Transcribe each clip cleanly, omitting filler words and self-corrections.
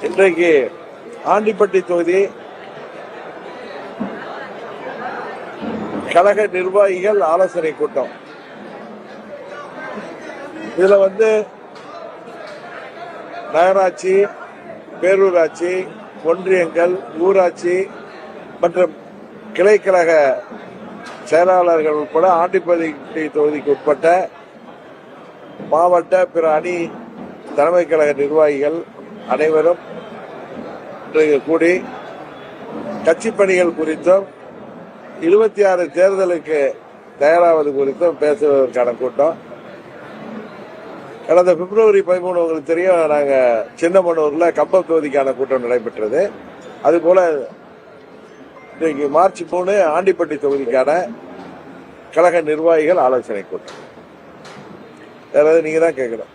இன்றைக்கு ஆண்டிப்பட்டி தொகுதி கழக நிர்வாகிகள் ஆலோசனை கூட்டம். இதுல நகராட்சி, பேரூராட்சி, ஒன்றியங்கள், ஊராட்சி மற்றும் கிளைக்கழக செயலாளர்கள் உட்பட ஆண்டிப்பட்டி தொகுதிக்கு உட்பட்ட மாவட்ட பிற அணி தலைமை கழக நிர்வாகிகள் அனைவரும் இன்றைக்கு கூடி கட்சி பணிகள் குறித்தும் 26 தேர்தலுக்கு தயாராவது குறித்தும் பேசுவதற்கான கூட்டம். கடந்த பிப்ரவரி 13 உங்களுக்கு தெரியும், நாங்க சின்னமனூர்ல கம்பம் தொகுதிக்கான கூட்டம் நடைபெற்றது. அதுபோல இன்றைக்கு மார்ச் 3 ஆண்டிப்பட்டி தொகுதிக்கான கழக நிர்வாகிகள் ஆலோசனை கூட்டம். யாராவது நீங்க தான் கேட்கணும்.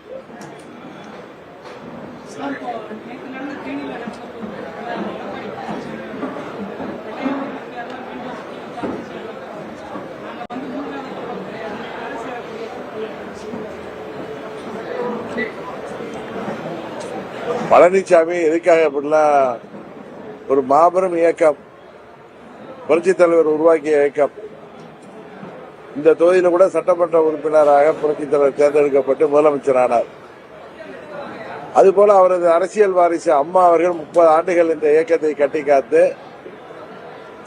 பழனிசாமி எதுக்காக அப்படிலாம் ஒரு மாபெரும் இயக்கம், புரட்சித் தலைவர் உருவாக்கிய இயக்கம். இந்த தொகுதியில கூட சட்டமன்ற உறுப்பினராக புரட்சித் தலைவர் தேர்ந்தெடுக்கப்பட்டு முதலமைச்சரானார். அதுபோல அவரது அரசியல் வாரிசு அம்மா அவர்கள் 30 ஆண்டுகள் இந்த இயக்கத்தை கட்டி காத்து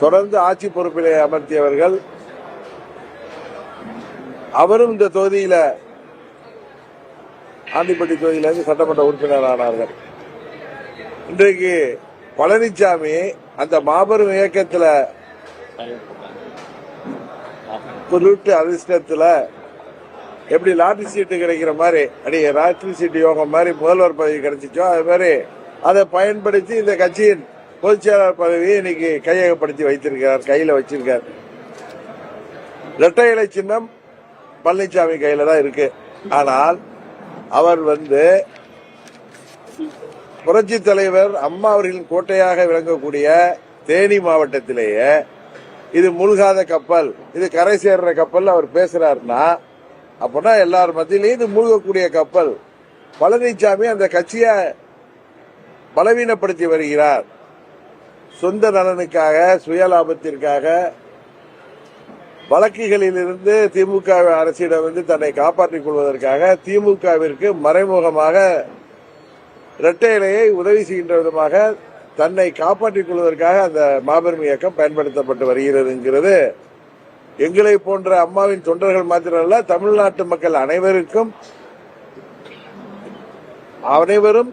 தொடர்ந்து ஆட்சி பொறுப்பிலே அமர்த்தியவர்கள். அவரும் இந்த தொகுதியில ஆண்டிப்பட்டி தொகுதியிலிருந்து சட்டமன்ற உறுப்பினர் ஆனார்கள். இன்றைக்கு பழனிசாமி அந்த மாபெரும் இயக்கத்தில் குறிப்பிட்ட அதிர்ஷ்டத்தில் எப்படி லாட்டரி சீட்டு கிடைக்கிற மாதிரி, லாட்டரி சீட்டு யோகம் மாதிரி முதல்வர் பதவி கிடைச்சிச்சோ அது மாதிரி அதை பயன்படுத்தி இந்த கட்சியின் பொதுச் செயலாளர் பதவியை இன்னைக்கு கையகப்படுத்தி வைத்திருக்கிறார், கையில வச்சிருக்கார். இரட்டை இலை சின்னம் பழனிசாமி கையில தான் இருக்கு. ஆனால் அவர் புரட்சி தலைவர் அம்மா அவர்களின் கோட்டையாக விளங்கக்கூடிய தேனி மாவட்டத்திலேயே இது மூழ்காத கப்பல், இது கரை சேர்ற கப்பல் அவர் பேசுறாருன்னா அப்படின்னா எல்லார் மத்தியிலையும் இது மூழ்கக்கூடிய கப்பல். பழனிசாமி அந்த கட்சியை பலவீனப்படுத்தி வருகிறார். சொந்த நலனுக்காக, சுயலாபத்திற்காக வழக்குகளில் இருந்து திமுக அரசிடம் தன்னை காப்பாற்றிக் கொள்வதற்காக திமுகவிற்கு மறைமுகமாக இரட்டை இலையை உதவி செய்கின்ற விதமாக தன்னை காப்பாற்றிக் கொள்வதற்காக அந்த மாபெரும் இயக்கம் பயன்படுத்தப்பட்டு வருகிறதுங்கிறது எங்களை போன்ற அம்மாவின் தொண்டர்கள் மாத்திரமல்ல, தமிழ்நாட்டு மக்கள் அனைவரும்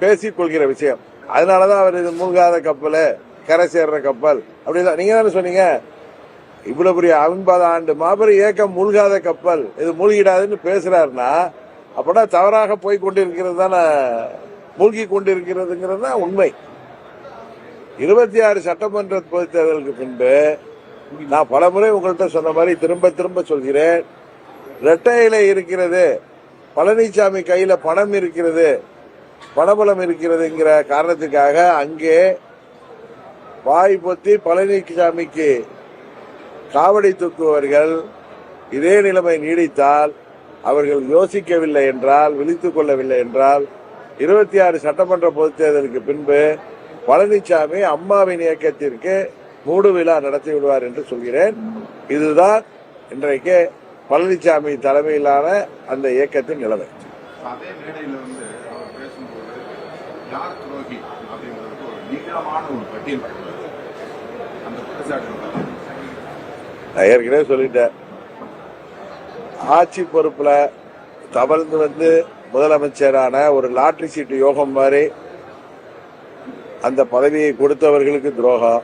பேசிக் கொள்கிற விஷயம். அதனாலதான் அவர் இது மூழ்காத கப்பல், கரை சேர்ற கப்பல் அப்படிதான் நீங்க தானே சொன்னீங்க. இவ்வளவு பெரிய 50 ஆண்டு மாபெரும் இயக்கம் மூழ்காத கப்பல், இது மூழ்கிடாதுன்னு பேசுறாருன்னா அப்படின்னா தவறாக போய் கொண்டிருக்கிறது தானே, மூழ்கி கொண்டிருக்கிறதுங்கிறது தான் உண்மை. 26 சட்டமன்ற பொதுத் தேர்தலுக்கு பின்பு நான் பலமுறை உங்கள்கிட்ட சொன்ன மாதிரி திரும்ப திரும்ப சொல்கிறேன், இரட்டை இலை இருக்கிறது, பழனிசாமி கையில பணம் இருக்கிறது, பணபலம் இருக்கிறதுங்கிற காரணத்துக்காக அங்கே வாய் பொத்தி பழனிசாமிக்கு காவடி தூக்குவர்கள் இதே நிலைமை நீடித்தால், அவர்கள் யோசிக்கவில்லை என்றால், விழித்துக் கொள்ளவில்லை என்றால் 26 சட்டமன்ற பொதுத் தேர்தலுக்கு பின்பு பழனிசாமி அம்மாவின் இயக்கத்திற்கு மூடு விழா நடத்தி விடுவார் என்று சொல்கிறேன். இதுதான் இன்றைக்கு பழனிசாமி தலைமையிலான அந்த இயக்கத்தின் நிலைமை. அதே மேடையில் அவர் பேசும்போது யார் துரோகி அப்படிங்கிறதுக்கு ஒரு நீளமான ஒரு பட்டியல் அந்த குற்றச்சாட்டு நான் ஏற்கனவே சொல்லிட்டேன். ஆட்சி பொறுப்புல தவழ்ந்து முதலமைச்சரான ஒரு லாட்டரி சீட்டு யோகம் மாதிரி அந்த பதவியை கொடுத்தவர்களுக்கு துரோகம்.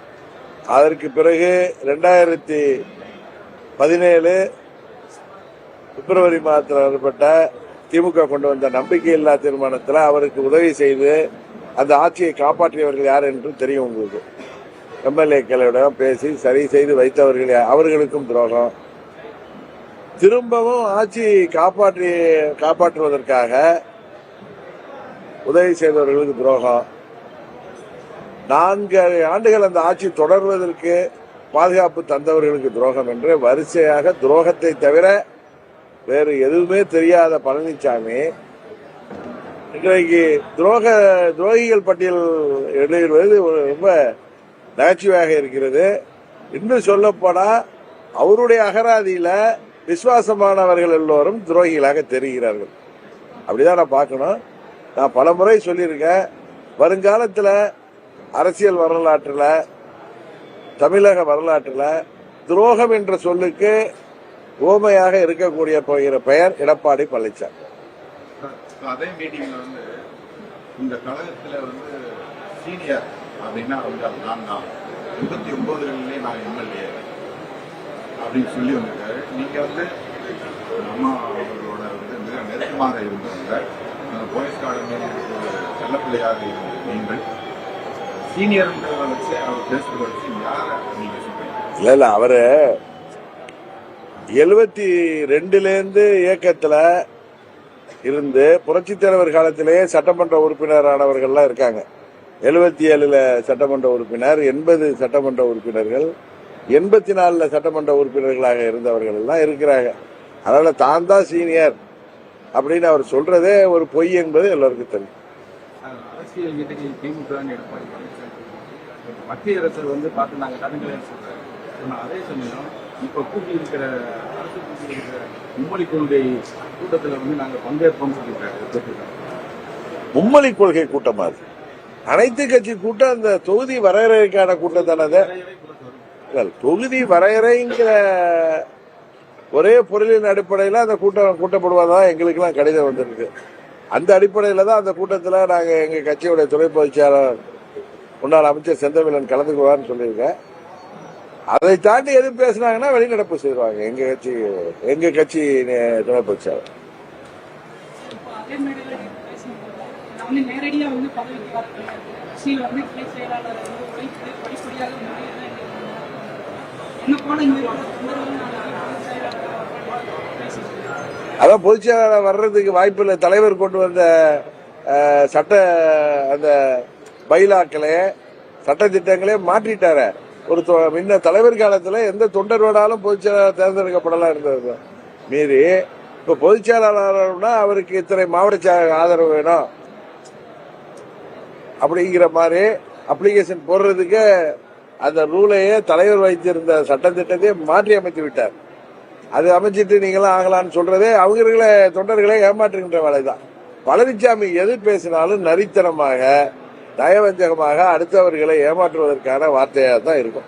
அதற்கு பிறகு 2017 பிப்ரவரி மாதத்தில் ஏற்பட்ட திமுக கொண்டு வந்த நம்பிக்கையில்லா தீர்மானத்தில் அவருக்கு உதவி செய்து அந்த ஆட்சியை காப்பாற்றியவர்கள் யார் என்று தெரியும் உங்களுக்கு. எம்எல்ஏக்களிடம் பேசி சரி செய்து வைத்தவர்கள் அவர்களுக்கும் துரோகம். திரும்பவும் ஆட்சி காப்பாற்றுவதற்காக உதவி செய்தவர்களுக்கு துரோகம். 4 ஆண்டுகள் அந்த ஆட்சி தொடர்வதற்கு பாதுகாப்பு தந்தவர்களுக்கு துரோகம் என்று வரிசையாக துரோகத்தை தவிர வேறு எதுவுமே தெரியாத பழனிசாமி இன்றைக்கு துரோகிகள் பட்டியல் எழுதுவது ரொம்ப நகைச்சுவையாக இருக்கிறது. இன்னும் சொல்லப்போனா அவருடைய அகராதியில விசுவாசமானவர்கள் எல்லோரும் துரோகிகளாக தெரிகிறார்கள். அப்படிதான் நான் பார்க்கணும். நான் பல முறை சொல்லியிருக்கேன், வருங்காலத்தில் அரசியல் வரலாற்றில், தமிழக வரலாற்றில் துரோகம் என்ற சொல்லுக்கு ஓமையாக இருக்கக்கூடிய போகிற பெயர் எடப்பாடி பழனிசாமி. அதே மீட்டிங்ல வந்து இந்த கழகத்துல வந்து சீனியர் அப்படின்னா வந்து நான் தான் 89களிலே நான் எம்எல்ஏ அப்படின்னு சொல்லி வந்திருக்காரு. நீங்க வந்து அம்மா அவர்களோட வந்து மிக நெருக்கமாக இருந்தவங்க, போயஸ் கார்டன் செல்லப்பிள்ளையாக இருந்த நீங்கள் சீனியர்ன்றதை வச்சு அவர் பேசுறத வச்சு யாரை நீங்க சொல்றீங்க? இல்ல அவரு 72 இயக்கத்துல இருந்து புரட்சித் தலைவர் காலத்திலேயே சட்டமன்ற உறுப்பினரானவர்கள்லாம் இருக்காங்க. 77 சட்டமன்ற உறுப்பினர், 80 சட்டமன்ற உறுப்பினர்கள், 84 சட்டமன்ற உறுப்பினர்களாக இருந்தவர்கள் எல்லாம் இருக்கிறாங்க. அதனால தான் தான் சீனியர் அப்படின்னு அவர் சொல்றதே ஒரு பொய் என்பது எல்லாருக்கும் தெரியும். அரசியல் இன்றைக்கு திமுக எடப்பாடி பழனிசாமி மத்திய அரசு வந்து பார்த்து நாங்கள் தடங்களை சொல்றாரு. அதே சமயம் இப்ப கூட்டி இருக்கிற அரசு கூட்டி இருக்கிற மும்மொழி கொள்கை கூட்டத்தில் வந்து நாங்கள் பங்கேற்போம் சொல்லியிருக்காரு. மும்மொழி கொள்கை கூட்டமா அது? அனைத்து கட்சி கூட்டம் அந்த தொகுதி வரையறைக்கான கூட்டம் தானே. தொகுதி வரையறைங்கிற ஒரே பொருளின் அடிப்படையில் அந்த கூட்டம் கூட்டப்படுவதான் எங்களுக்கு எல்லாம் கடிதம் வந்திருக்கு. அந்த அடிப்படையில தான் அந்த கூட்டத்தில் நாங்க எங்க கட்சியுடைய துணை பொதுச் செயலாளர் முன்னாள் அமைச்சர் செந்தமிழன் கலந்துக்குவார்னு சொல்லியிருக்கேன். அதை தாண்டி எது பேசினாங்கன்னா வெளிநடப்பு செய்வாங்க எங்க கட்சி துணை பொதுச் செயலாளர். அதான் பொதுச் செயலாளர் வர்றதுக்கு வாய்ப்பு இல்லை. தலைவர் கொண்டு வந்த சட்ட அந்த பைலாக்களே சட்ட திட்டங்களே மாற்றிட்டாரு. ஒரு முன்ன தலைவர் காலத்துல எந்த தொண்டர் வேணாலும் பொதுச் செயலாளர் தேர்ந்தெடுக்கப்படலாம் இருந்தது மீறி இப்ப பொதுச் செயலாளர்னா அவருக்கு இத்தனை மாவட்ட ஆதரவு வேணும் அப்படிங்கிற மாதிரி அப்ளிகேஷன் போடுறதுக்கு அந்த ரூலையே தலைவர் வைத்திருந்த சட்ட திட்டத்தையே மாற்றி அமைத்து விட்டார். அது அமைச்சிட்டு நீங்களாம் ஆகலான்னு சொல்றதே அவங்களே தொண்டர்களை ஏமாற்றுகின்ற வேலைதான். பழனிசாமி எது பேசினாலும் நரித்தனமாக நயவஞ்சகமாக அடுத்தவர்களை ஏமாற்றுவதற்கான வார்த்தையாக தான் இருக்கும்.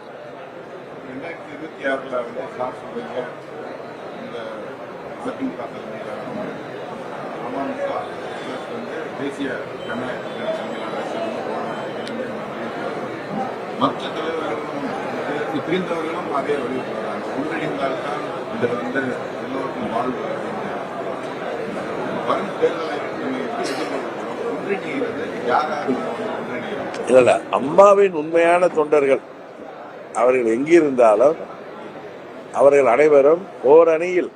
2026 தேசிய மற்ற தலைவர்களும் பிரிந்தவர்களும் அதே வலியுறுத்துகிறாங்க. ஒன்றிணைந்தால்தான் இதில் வந்து எல்லோருக்கும் வாழ்வு. வரும் தேர்தலை ஒன்றிணைகிறது யாராக ஒன்றிணைகிறது? இல்ல அம்மாவின் உண்மையான தொண்டர்கள் அவர்கள் எங்கிருந்தாலும் அவர்கள் அனைவரும் ஓரணியில்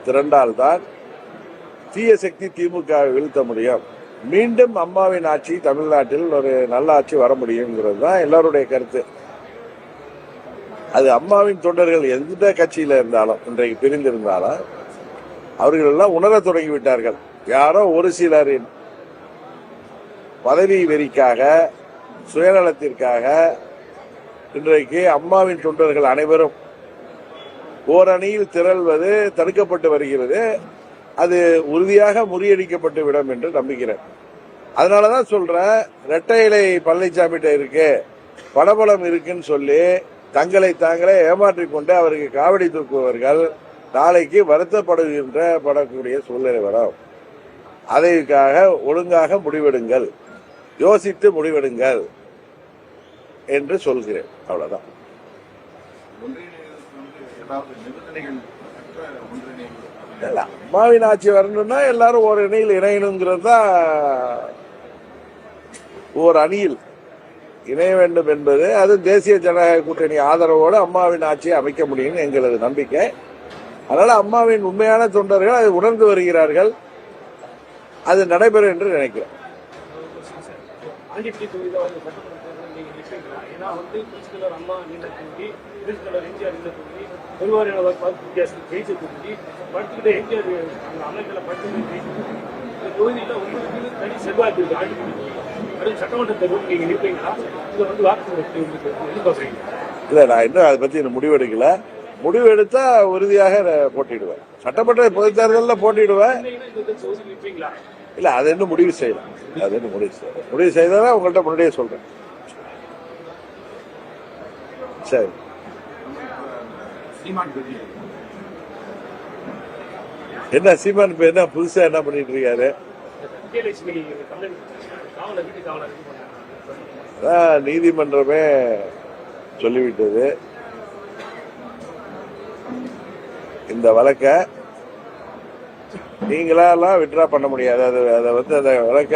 திரண்டால்தான் தீய சக்தி திமுகவை வீழ்த்த முடியும். மீண்டும் அம்மாவின் ஆட்சி தமிழ்நாட்டில் ஒரு நல்ல ஆட்சி வர முடியுங்கிறது தான் எல்லாருடைய கருத்து. அது அம்மாவின் தொண்டர்கள் எந்த கட்சியில இருந்தாலும் இன்றைக்கு பிரிந்திருந்தாலும் அவர்கள் எல்லாம் உணர தொடங்கிவிட்டார்கள். யாரோ ஒரு சிலரின் பதவி வெறிக்காக சுயநலத்திற்காக இன்றைக்கு அம்மாவின் தொண்டர்கள் அனைவரும் ஓரணியில் திரள்வது தடுக்கப்பட்டு வருகிறது. அது உறுதியாக முறியடிக்கப்பட்டு விடும் என்று நம்புகிறேன். அதனாலதான் சொல்றேன், இரட்டை இலை பழனிசாமிகிட்ட இருக்கு, பணபலம் இருக்குன்னு சொல்லி தங்களை தாங்களே ஏமாற்றிக் கொண்டு அவருக்கு காவடி தூக்குபவர்கள் நாளைக்கு வருத்தப்படக்கூடிய சூழ்நிலை வரும். அதற்காக ஒழுங்காக முடிவெடுங்கள், யோசித்து முடிவெடுங்கள் என்று சொல்கிறேன். அவ்வளவுதான். அம்மாவின் ஆட்சி வரணும்னா எல்லாரும் ஒரு அணியில் இணையணுங்கிறது தான். ஒரு அணியில் இணைய வேண்டும் என்பது அது தேசிய ஜனநாயக கூட்டணி ஆதரவோடு அம்மாவின் ஆட்சியை அமைக்க முடியும் எங்களது நம்பிக்கை. அதனால அம்மாவின் உண்மையான தொண்டர்கள் அதை உணர்ந்து வருகிறார்கள். அது நடைபெறும் என்று நினைக்கிறேன். தொகுதியில் உங்களுக்கு தனி செல்வாக்கு இருக்கு, ஆட்சி சட்டமன்ற தேர்தல் நீங்க நிற்பீங்களா? இதை வந்து வாக்கு எதிர்பார்க்குறீங்க? இல்ல, நான் இன்னும் அதை பத்தி இன்னும் முடிவெடுக்கல. முடிவு எடுத்தா உறுதியாக போட்டிடுவேன். சட்டமன்ற பொதுத் தேர்தலில் போட்டிடுவேன். இந்த தொகுதி நிற்பீங்களா? இல்ல, அதை இன்னும் முடிவு செய்யலாம். அது இன்னும் முடிவு செய்தாதான் உங்கள்கிட்ட முன்னாடியே சொல்றேன். சரி, சீமான் பற்றி என்ன சீமான் இப்ப என்ன புதுசா என்ன பண்ணிட்டு இருக்காரு? விஜயலட்சுமி காவலர் வீட்டு காவலர் அதான் நீதிமன்றமே சொல்லிவிட்டது. இந்த வழக்க நீங்களாலாம் விட்ரா பண்ண முடியாது. அதை வந்து அந்த வழக்க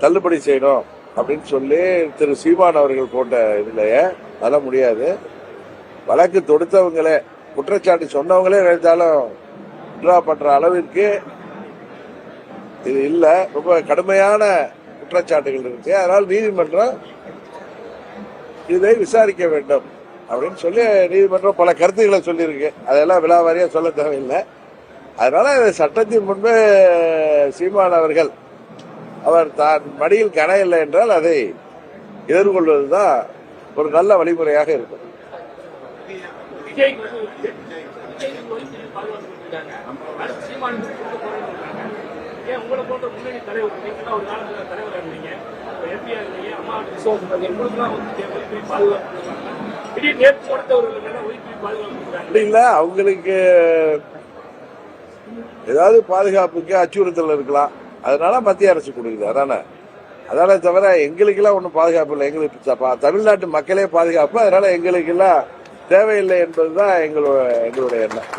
தள்ளுபடி செய்யணும் அப்படின்னு சொல்லி திரு சீமான் அவர்கள் போட்ட இதுலயே அதெல்லாம் முடியாது. வழக்கு தொடுத்தவங்களே, குற்றச்சாட்டு சொன்னவங்களே நினைத்தாலும் விட்ரா பண்ற அளவிற்கு இது இல்ல. ரொம்ப கடுமையான குற்றச்சாட்டுகள் இருக்கு. அதனால் நீதிமன்றம் இதை விசாரிக்க வேண்டும் அப்படின்னு சொல்லி நீதிமன்றம் பல கருத்துக்களை சொல்லியிருக்கு. அதெல்லாம் விலாவாரியா சொல்ல தேவையில்லை. அதனால சட்டத்தின் முன்பு சீமான் அவர்கள் அவர் தான் மடியில் கன இல்லை என்றால் அதை எதிர்கொள்வதுதான் ஒரு நல்ல வழிமுறையாக இருக்கும். விஜய்க்கு பாதுகாப்பு சீமான் ஏன் உங்களை போன்ற முன்னணி தலைவர் நீங்களாம் ஒரு காலத்தில் தலைவராக இருந்தீங்க, எம்பியா இருந்தீங்க, அம்மா விசுவாசம் உங்களுக்குலாம் வந்து பாதுகாப்பு திடீர் நேற்று கொடுத்தவர்கள் ஒய்பி பாதுகாப்பு இல்ல, அவங்களுக்கு ஏதாவது பாதுகாப்புக்கு அச்சுறுத்தல் இருக்கலாம். அதனால மத்திய அரசு கொடுக்குது. அதானே தவிர எங்களுக்கு எல்லாம் ஒன்றும் பாதுகாப்பு இல்லை. எங்களுக்கு தமிழ்நாட்டு மக்களே பாதுகாப்பு. அதனால எங்களுக்கு எல்லாம் தேவையில்லை என்பதுதான் எங்களுடைய எண்ணம்.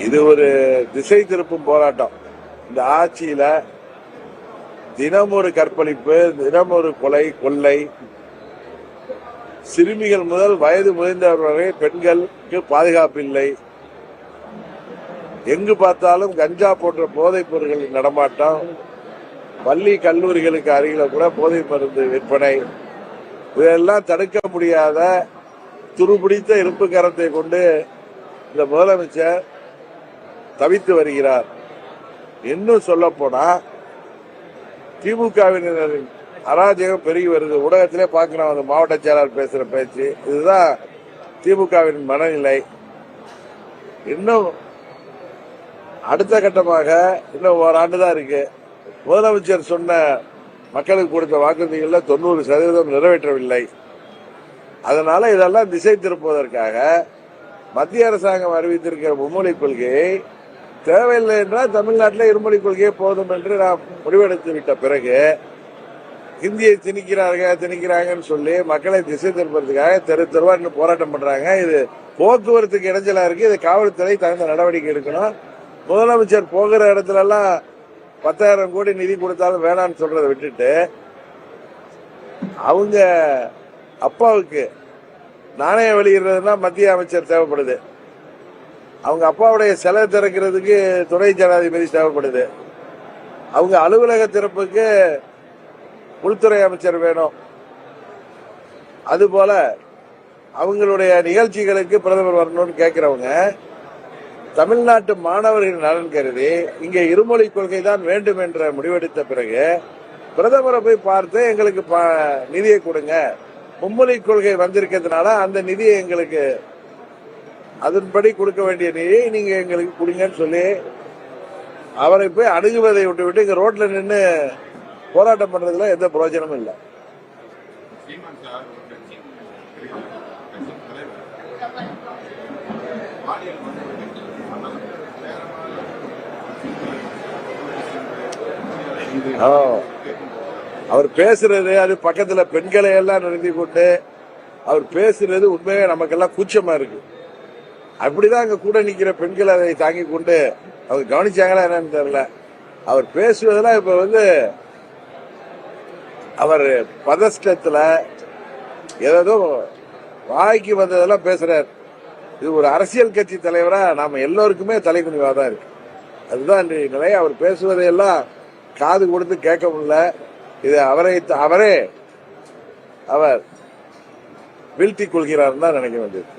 இது ஒரு திசை திருப்பும் போராட்டம். இந்த ஆட்சியில தினம் ஒரு கற்பழிப்பு, தினம் ஒரு கொள்ளை, சிறுமிகள் முதல் வயது முதிர்ந்தவர் வரை பெண்களுக்கு பாதுகாப்பு இல்லை. எங்கு பார்த்தாலும் கஞ்சா போன்ற போதைப் பொருட்களின் நடமாட்டம், பள்ளி கல்லூரிகளுக்கு அருகில கூட போதை மருந்து விற்பனை, இதெல்லாம் தடுக்க முடியாத துருபிடித்த இருப்பு கரத்தை கொண்டு இந்த முதலமைச்சர் தவித்து வருகிறார். இன்னும் சொல்ல போனா திமுகவினரின் அராஜகம் பெருகி வருது. ஊடகத்திலே பார்க்கிறோம், அந்த மாவட்ட செயலாளர் பேசுற பேச்சு. இதுதான் திமுகவின் மனநிலை. இன்னும் அடுத்த கட்டமாக இன்னும் ஓராண்டு தான் இருக்கு. முதலமைச்சர் சொன்ன மக்களுக்கு கொடுத்த வாக்குறுதிகள்ல 90% நிறைவேற்றவில்லை. அதனால இதெல்லாம் திசை திருப்புவதற்காக மத்திய அரசாங்கம் அறிவித்திருக்கிற மும்மொழி கொள்கையை தேவையில்லை என்றால் தமிழ்நாட்டில் இருமொழி கொள்கையே போதும் என்று நாம் முடிவெடுத்து விட்ட பிறகு ஹிந்தியை திணிக்கிறாங்கன்னு சொல்லி மக்களை திசை திருப்பதற்காக தெருவா இன்னும் போராட்டம் பண்றாங்க. இது போக்குவரத்துக்கு இடைஞ்சலா இருக்கு. இது காவல்துறை தகுந்த நடவடிக்கை எடுக்கணும். முதலமைச்சர் போகிற இடத்துல எல்லாம் 10,000 கோடி நிதி கொடுத்தாலும் வேணான்னு சொல்றதை விட்டுட்டு அவங்க அப்பாவுக்கு நாணயம் வெளியிடுறதுனா மத்திய அமைச்சர் தேவைப்படுது. அவங்க அப்பாவுடைய சிலை திறக்கிறதுக்கு துணை ஜனாதிபதி தேவைப்படுது. அவங்க அலுவலக திறப்புக்கு உள்துறை அமைச்சர் வேணும். அதுபோல அவங்களுடைய நிகழ்ச்சிகளுக்கு பிரதமர் வரணும்னு கேட்கிறவங்க தமிழ்நாட்டு மாணவர்கள் நலன் கருதி இங்கே இருமொழி கொள்கை தான் வேண்டும் என்ற முடிவெடுத்த பிறகு பிரதமரை போய் பார்த்து எங்களுக்கு நிதியை கொடுங்க, மும்மொழி கொள்கை வந்திருக்கிறதுனால அந்த நிதியை எங்களுக்கு அதன்படி கொடுக்க வேண்டிய நிதியை நீங்க எங்களுக்கு கொடுங்கன்னு சொல்லி அவரை போய் அணுகுவதை விட்டு இங்க ரோட்ல நின்று போராட்டம் பண்றதுல எந்த பிரயோஜனமும் இல்லை. சீமான் சார் ஒரு கட்சி தலைவர் பாலியல் அவர் பேசுறது அது பக்கத்துல பெண்களை எல்லாம் நிறுத்தி கொண்டு அவர் பேசுறது உண்மையாக நமக்கெல்லாம் கூச்சமா இருக்கு. அப்படிதான் அங்க கூட நிக்கிற பெண்கள் அதை தாங்கி கொண்டு அவங்க கவனிச்சாங்களா என்னன்னு தெரியல. அவர் பேசுவதெல்லாம் இப்ப அவர் பதஷ்டத்துல ஏதோ வாய்க்கு வந்ததெல்லாம் பேசுறாரு. இது ஒரு அரசியல் கட்சி தலைவரா நாம எல்லோருக்குமே தலைக்குனிவாதான் இருக்கு. அதுதான் நிலை. அவர் பேசுவதையெல்லாம் காது கொடுத்து கேட்க முடியல. இது அவர் வீழ்த்திக் கொள்கிறார் தான் நினைக்க வேண்டியது.